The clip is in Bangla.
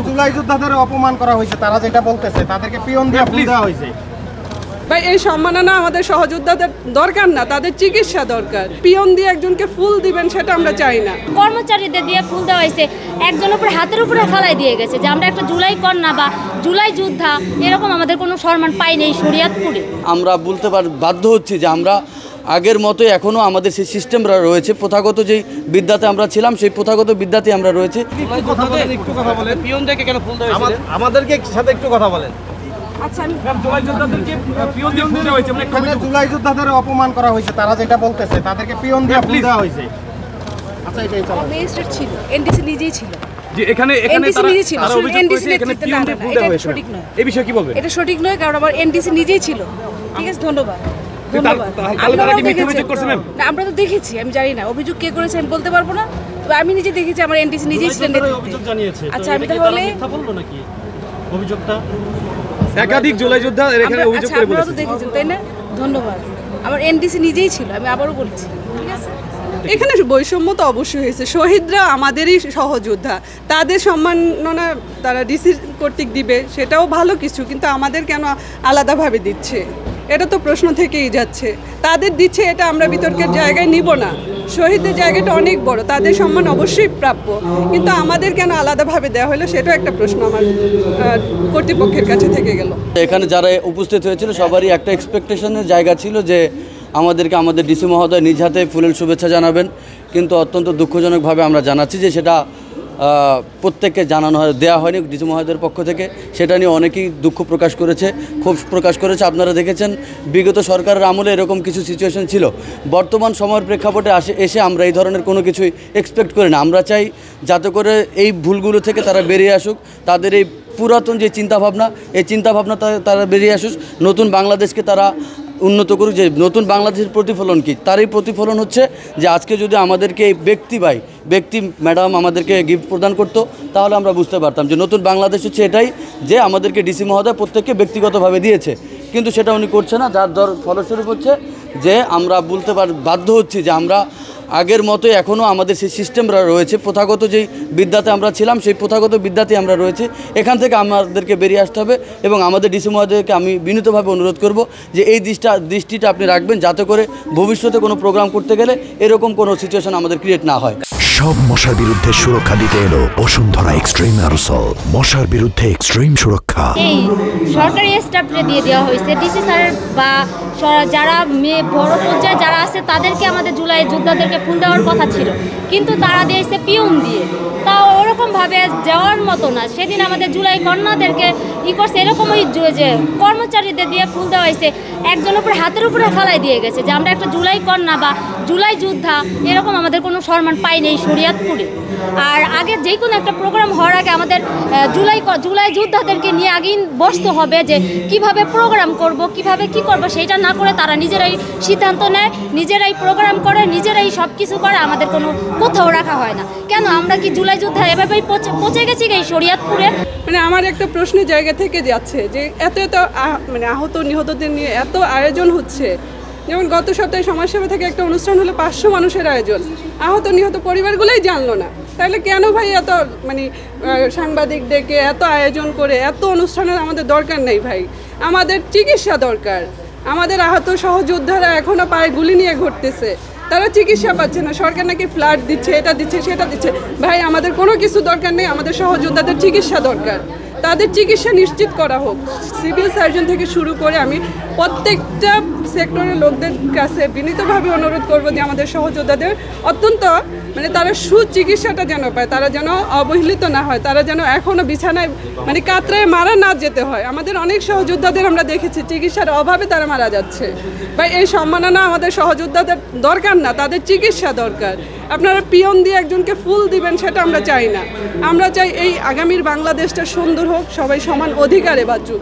জুলাই যোদ্ধাদের অপমান করা হয়েছে, তারা যেটা বলতেছে তাদেরকে পিয়ন দিয়ে ফুল দেওয়া হয়েছে। ভাই এই সম্মাননা আমাদের সহযোদ্ধাদের দরকার না, তাদের চিকিৎসা দরকার। পিয়ন দিয়ে একজনকে ফুল দিবেন সেটা আমরা চাই না। কর্মচারীদের দিয়ে ফুল দেওয়া হয়েছে, একজনের উপরে হাতের উপরে ফেলাই দিয়ে গেছে যে আমরা একটা জুলাই কন্যা বা জুলাই যোদ্ধা, এরকম আমাদের কোনো সম্মান পাইনি এই শরীয়তপুরে। আমরা বলতে বাধ্য হচ্ছি যে আমরা আগের মতোই এখনও আমাদের সেই সিস্টেমরা রয়েছে, প্রথাগত যেই বিদ্যাতে আমরা ছিলাম সেই প্রথাগত বিদ্যাতে আমরা রয়েছে। আমাদেরকে সাথে একটু কথা বলেন। জুলাই যোদ্ধাদের অপমান করা হয়েছে, তারা যেটা বলতেছে তাদেরকে পিয়ন দিয়ে ফুল দেওয়া হয়েছে। আচ্ছা এটাই চলো। ম্যাজিস্ট্রেট ছিল, এনডিসি নিজেই ছিল। যে এখানে তারা অভিযোগ করেছে এখানে পিয়ন দিয়ে ফুল দেওয়া হয়েছে। সঠিক নয়। এই বিষয়ে কি বলবেন? এটা সঠিক নয়, কারণ আমার এনডিসি নিজেই ছিল। ঠিক আছে, ধন্যবাদ। আমরা তো দেখেছি, আমি জানি না অভিযোগ কে করেছে আমি বলতে পারবো না, তবে আমি নিজে দেখেছি আমার এনডিসি নিজেই ছিলেন। আচ্ছা আমি তাহলে অভিযোগটা একাধিক জুলাই যোদ্ধা এখানে অভিযোগ করে বলেছে। আপনারা তো দেখেছেন তাই না? ধন্যবাদ। আমার এনডিসি নিজেই ছিল, আমি আবারও বলছি। ঠিক আছে, এখানে বৈষম্য তো অবশ্যই হয়েছে। শহীদরা আমাদেরই সহযোদ্ধা, তাদের সম্মাননা তারা ডিসি কর্তৃক দিবে, সেটাও ভালো কিছু, কিন্তু আমাদের কেন আলাদাভাবে দিচ্ছে? এটা তো প্রশ্ন থেকেই যাচ্ছে। তাদের দিচ্ছে, এটা আমরা বিতর্কের জায়গায় নিব না। শহীদদের জায়গাটা অনেক বড়, তাদের সম্মান অবশ্যই প্রাপ্য, কিন্তু আমাদের কেন আলাদাভাবে দেওয়া হলো সেটাও একটা প্রশ্ন আমার কর্তৃপক্ষের কাছে থেকে গেল। এখানে যারা উপস্থিত হয়েছিল সবারই একটা এক্সপেকটেশনের জায়গা ছিল যে আমাদেরকে আমাদের ডিসি মহোদয় নিজ হাতে ফুলের শুভেচ্ছা জানাবেন, কিন্তু অত্যন্ত দুঃখজনকভাবে আমরা জানাচ্ছি যে সেটা প্রত্যেককে দেওয়া হয়নি ডিসি মহোদয়ের পক্ষ থেকে। সেটা নিয়ে অনেকেই দুঃখ প্রকাশ করেছে, ক্ষোভ প্রকাশ করেছে। আপনারা দেখেছেন বিগত সরকারের আমলে এরকম কিছু সিচুয়েশন ছিল। বর্তমান সময়ের প্রেক্ষাপটে এসে আমরা এই ধরনের কোনো কিছুই এক্সপেক্ট করি না। আমরা চাই যাতে করে এই ভুলগুলো থেকে তারা বেরিয়ে আসুক, তাদের এই পুরাতন যে চিন্তাভাবনা, এই চিন্তাভাবনা তারা বেরিয়ে আসুক, নতুন বাংলাদেশকে তারা উন্নত করুক। যে নতুন বাংলাদেশের প্রতিফলন কী, তারই প্রতিফলন হচ্ছে যে আজকে যদি আমাদেরকে এই ব্যক্তি ম্যাডাম আমাদেরকে গিফট প্রদান করতো, তাহলে আমরা বুঝতে পারতাম যে নতুন বাংলাদেশ হচ্ছে এটাই, যে আমাদেরকে ডিসি মহোদয় প্রত্যেককে ব্যক্তিগতভাবে দিয়েছে, কিন্তু সেটা উনি করছে না। যার ফলস্বরূপ হচ্ছে যে আমরা বলতে বাধ্য হচ্ছি যে আমরা আগের মতোই এখনও আমাদের সেই সিস্টেমরা রয়েছে, প্রথাগত যেই বিদ্যাতে আমরা ছিলাম সেই প্রথাগত বিদ্যাতে আমরা রয়েছে। এখান থেকে আমাদেরকে বেরিয়ে আসতে হবে এবং আমাদের ডিসি মহোদয়কে আমি বিনীতভাবে অনুরোধ করব যে এই দৃষ্টিটা আপনি রাখবেন, যাতে করে ভবিষ্যতে কোনো প্রোগ্রাম করতে গেলে এরকম কোনো সিচুয়েশন আমাদের ক্রিয়েট না হয়। সব মশার বিরুদ্ধে সুরক্ষা দিতে এলো বসুন্ধরা এক্সট্রিম অ্যারোসল, মশার বিরুদ্ধে এক্সট্রিম সুরক্ষা। এই সরকারি স্টাফে দিয়ে দেওয়া হয়েছে, ডিসি স্যার বা যারা বড় পর্যায়ে যারা আছে তাদেরকে আমাদের জুলাই যোদ্ধাদেরকে ফুল দেওয়ার কথা ছিল, কিন্তু তারা দিয়েছে পিয়ন দিয়ে। তা ওরকমভাবে যাওয়ার মতো না। সেদিন আমাদের জুলাই কন্যাদেরকে করছে এরকমই যে কর্মচারীদের দিয়ে ফুল দেওয়া হয়েছে, একজনের উপরে হাতের উপরে ফেলাই দিয়ে গেছে যে আমরা একটা জুলাই কন্যা বা জুলাই যোদ্ধা, এরকম আমাদের কোনো সম্মান পাইনি এই শরীয়তপুরে। আর আগে যে কোনো একটা প্রোগ্রাম হওয়ার আগে আমাদের জুলাই যোদ্ধাদেরকে নিয়ে আগেই বসতে হবে যে কিভাবে প্রোগ্রাম করব, কিভাবে কি করব, সেইটা না করে তারা নিজেরাই সিদ্ধান্ত নেয়, নিজেরাই প্রোগ্রাম করে, নিজেরাই সব কিছু করে, আমাদের কোনো কোথাও রাখা হয় না। কেন আমরা কি জুলাই যোদ্ধা এভাবেই পচে গেছি এই শরীয়তপুরে? মানে আমার একটা প্রশ্নের জায়গা থেকে যাচ্ছে যে এত মানে আহত নিহতদের নিয়ে এত আয়োজন হচ্ছে। যেমন গত সপ্তাহে সমাজসেবা থেকে একটা অনুষ্ঠান হলো, 500 মানুষের আয়োজন, আহত নিহত পরিবারগুলোই জানলো না। তাহলে কেন ভাই এত মানে সাংবাদিক ডেকে এত আয়োজন করে এত অনুষ্ঠানের আমাদের দরকার নেই ভাই। আমাদের চিকিৎসা দরকার। আমাদের আহত সহযোদ্ধারা এখনও পায়ে গুলি নিয়ে ঘুরতেছে, তারা চিকিৎসা পাচ্ছে না। সরকার নাকি ফ্ল্যাট দিচ্ছে, এটা দিচ্ছে, সেটা দিচ্ছে। ভাই আমাদের কোনো কিছু দরকার নেই, আমাদের সহযোদ্ধাদের চিকিৎসা দরকার। তাদের চিকিৎসা নিশ্চিত করা হোক। সিভিল সার্জন থেকে শুরু করে আমি প্রত্যেকটা সেক্টরের লোকদের কাছে বিনীতভাবে অনুরোধ করব যে আমাদের সহযোদ্ধাদের অত্যন্ত মানে তারা সুচিকিৎসাটা যেন পায়, তারা যেন অবহেলিত না হয়, তারা যেন এখনও বিছানায় মানে কাতরায় মারা না যেতে হয়। আমাদের অনেক সহযোদ্ধাদের আমরা দেখেছি চিকিৎসার অভাবে তারা মারা যাচ্ছে। বা এই সম্মাননা আমাদের সহযোদ্ধাদের দরকার না, তাদের চিকিৎসা দরকার। আপনারা পিয়ন দিয়ে একজনকে ফুল দিবেন সেটা আমরা চাই না। আমরা চাই এই আগামীর বাংলাদেশটা সুন্দর হোক, সবাই সমান অধিকারে বাঁচুক।